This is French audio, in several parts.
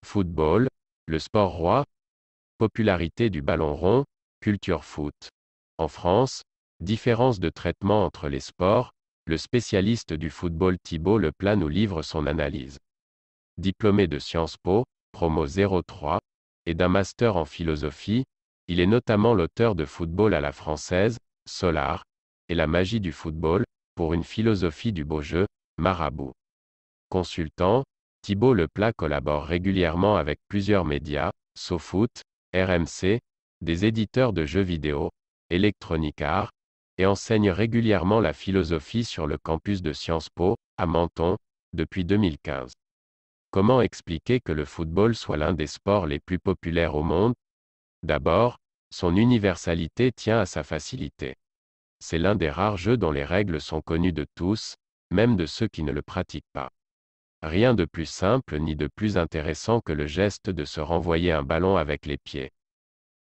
Football, le sport roi, popularité du ballon rond, culture foot. En France, différence de traitement entre les sports, le spécialiste du football Thibaut Leplat nous livre son analyse. Diplômé de Sciences Po, promo 03, et d'un master en philosophie, il est notamment l'auteur de Football à la française, Solar, et la magie du football, pour une philosophie du beau jeu, Marabout. Consultant, Thibaut Leplat collabore régulièrement avec plusieurs médias, SoFoot, RMC, des éditeurs de jeux vidéo, Electronic Arts, et enseigne régulièrement la philosophie sur le campus de Sciences Po, à Menton, depuis 2015. Comment expliquer que le football soit l'un des sports les plus populaires au monde? D'abord, son universalité tient à sa facilité. C'est l'un des rares jeux dont les règles sont connues de tous, même de ceux qui ne le pratiquent pas. Rien de plus simple ni de plus intéressant que le geste de se renvoyer un ballon avec les pieds.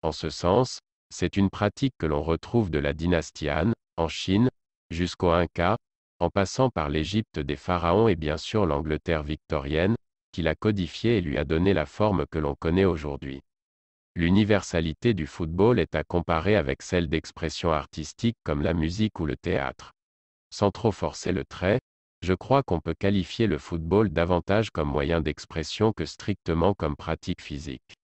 En ce sens, c'est une pratique que l'on retrouve de la dynastie Han, en Chine, jusqu'au Inca, en passant par l'Égypte des pharaons et bien sûr l'Angleterre victorienne, qui l'a codifiée et lui a donné la forme que l'on connaît aujourd'hui. L'universalité du football est à comparer avec celle d'expressions artistiques comme la musique ou le théâtre. Sans trop forcer le trait, je crois qu'on peut qualifier le football davantage comme moyen d'expression que strictement comme pratique physique.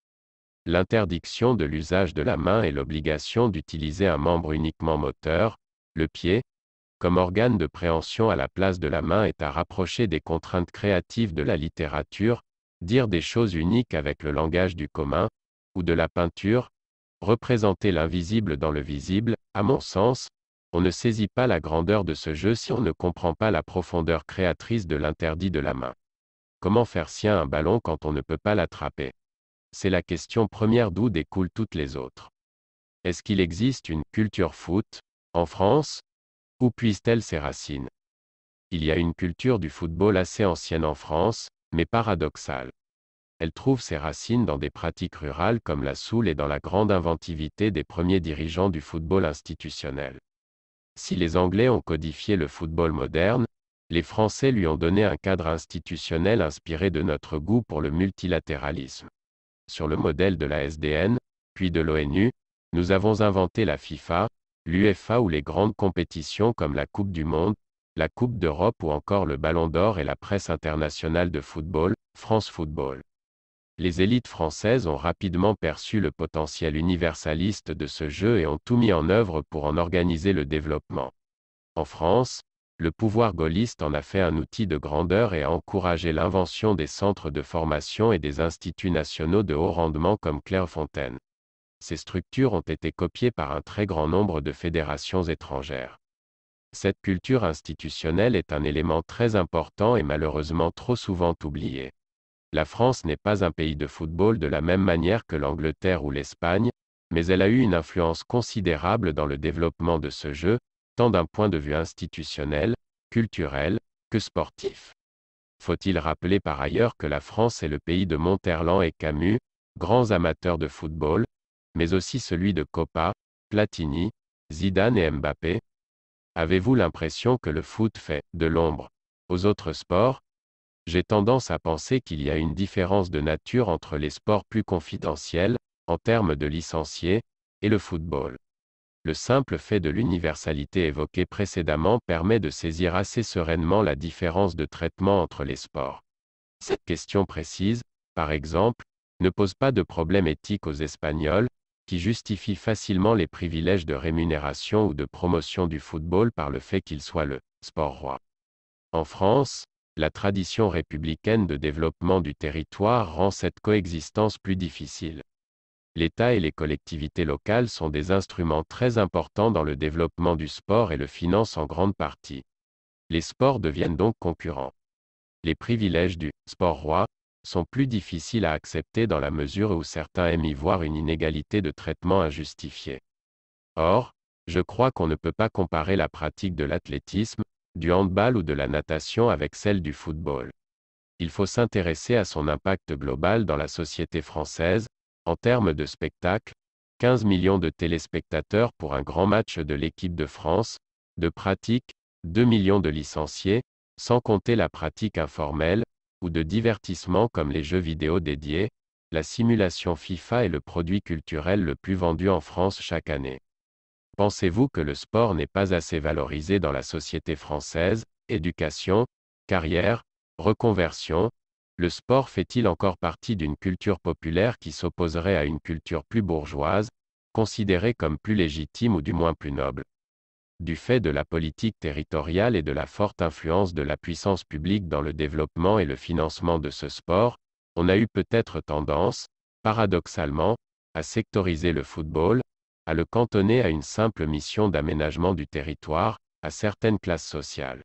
L'interdiction de l'usage de la main et l'obligation d'utiliser un membre uniquement moteur, le pied, comme organe de préhension à la place de la main est à rapprocher des contraintes créatives de la littérature, dire des choses uniques avec le langage du commun, ou de la peinture, représenter l'invisible dans le visible, à mon sens, on ne saisit pas la grandeur de ce jeu si on ne comprend pas la profondeur créatrice de l'interdit de la main. Comment faire sien un ballon quand on ne peut pas l'attraper? C'est la question première d'où découlent toutes les autres. Est-ce qu'il existe une culture foot en France? Où puise-t-elle ses racines? Il y a une culture du football assez ancienne en France, mais paradoxale. Elle trouve ses racines dans des pratiques rurales comme la soule et dans la grande inventivité des premiers dirigeants du football institutionnel. Si les Anglais ont codifié le football moderne, les Français lui ont donné un cadre institutionnel inspiré de notre goût pour le multilatéralisme. Sur le modèle de la SDN, puis de l'ONU, nous avons inventé la FIFA, l'UEFA ou les grandes compétitions comme la Coupe du Monde, la Coupe d'Europe ou encore le Ballon d'Or et la presse internationale de football, France Football. Les élites françaises ont rapidement perçu le potentiel universaliste de ce jeu et ont tout mis en œuvre pour en organiser le développement. En France, le pouvoir gaulliste en a fait un outil de grandeur et a encouragé l'invention des centres de formation et des instituts nationaux de haut rendement comme Clairefontaine. Ces structures ont été copiées par un très grand nombre de fédérations étrangères. Cette culture institutionnelle est un élément très important et malheureusement trop souvent oublié. La France n'est pas un pays de football de la même manière que l'Angleterre ou l'Espagne, mais elle a eu une influence considérable dans le développement de ce jeu, tant d'un point de vue institutionnel, culturel, que sportif. Faut-il rappeler par ailleurs que la France est le pays de Monterland et Camus, grands amateurs de football, mais aussi celui de Coppa, Platini, Zidane et Mbappé? Avez-vous l'impression que le foot fait de l'ombre aux autres sports? J'ai tendance à penser qu'il y a une différence de nature entre les sports plus confidentiels, en termes de licenciés, et le football. Le simple fait de l'universalité évoquée précédemment permet de saisir assez sereinement la différence de traitement entre les sports. Cette question précise, par exemple, ne pose pas de problème éthique aux Espagnols, qui justifient facilement les privilèges de rémunération ou de promotion du football par le fait qu'il soit le sport roi. En France, la tradition républicaine de développement du territoire rend cette coexistence plus difficile. L'État et les collectivités locales sont des instruments très importants dans le développement du sport et le financent en grande partie. Les sports deviennent donc concurrents. Les privilèges du sport roi sont plus difficiles à accepter dans la mesure où certains aiment y voir une inégalité de traitement injustifiée. Or, je crois qu'on ne peut pas comparer la pratique de l'athlétisme, du handball ou de la natation avec celle du football. Il faut s'intéresser à son impact global dans la société française, en termes de spectacle, 15 millions de téléspectateurs pour un grand match de l'équipe de France, de pratique, 2 millions de licenciés, sans compter la pratique informelle, ou de divertissement comme les jeux vidéo dédiés, la simulation FIFA est le produit culturel le plus vendu en France chaque année. Pensez-vous que le sport n'est pas assez valorisé dans la société française? Éducation, carrière, reconversion, le sport fait-il encore partie d'une culture populaire qui s'opposerait à une culture plus bourgeoise, considérée comme plus légitime ou du moins plus noble? Du fait de la politique territoriale et de la forte influence de la puissance publique dans le développement et le financement de ce sport, on a eu peut-être tendance, paradoxalement, à sectoriser le football, à le cantonner à une simple mission d'aménagement du territoire, à certaines classes sociales.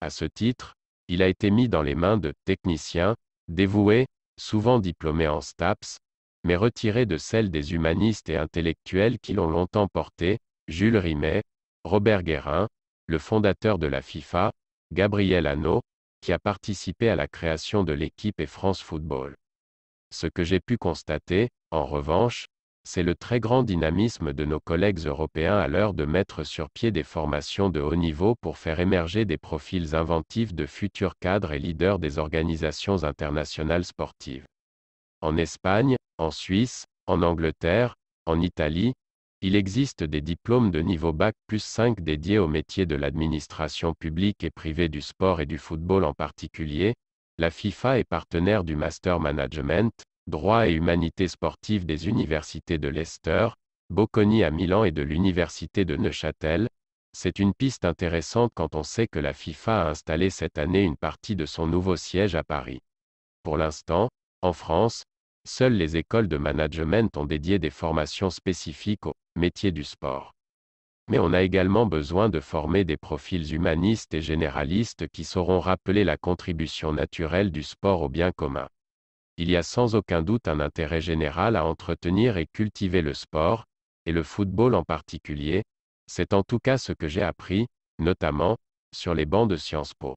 À ce titre, il a été mis dans les mains de techniciens, dévoués, souvent diplômés en STAPS, mais retirés de celles des humanistes et intellectuels qui l'ont longtemps porté, Jules Rimet, Robert Guérin, le fondateur de la FIFA, Gabriel Hano, qui a participé à la création de l'équipe et France Football. Ce que j'ai pu constater, en revanche, c'est le très grand dynamisme de nos collègues européens à l'heure de mettre sur pied des formations de haut niveau pour faire émerger des profils inventifs de futurs cadres et leaders des organisations internationales sportives. En Espagne, en Suisse, en Angleterre, en Italie, il existe des diplômes de niveau Bac+5 dédiés aux métiers de l'administration publique et privée du sport et du football en particulier. La FIFA est partenaire du Master Management, Droit et Humanités sportives des universités de Leicester, Bocconi à Milan et de l'université de Neuchâtel. C'est une piste intéressante quand on sait que la FIFA a installé cette année une partie de son nouveau siège à Paris. Pour l'instant, en France, seules les écoles de management ont dédié des formations spécifiques aux métiers du sport. Mais on a également besoin de former des profils humanistes et généralistes qui sauront rappeler la contribution naturelle du sport au bien commun. Il y a sans aucun doute un intérêt général à entretenir et cultiver le sport, et le football en particulier. C'est en tout cas ce que j'ai appris, notamment, sur les bancs de Sciences Po.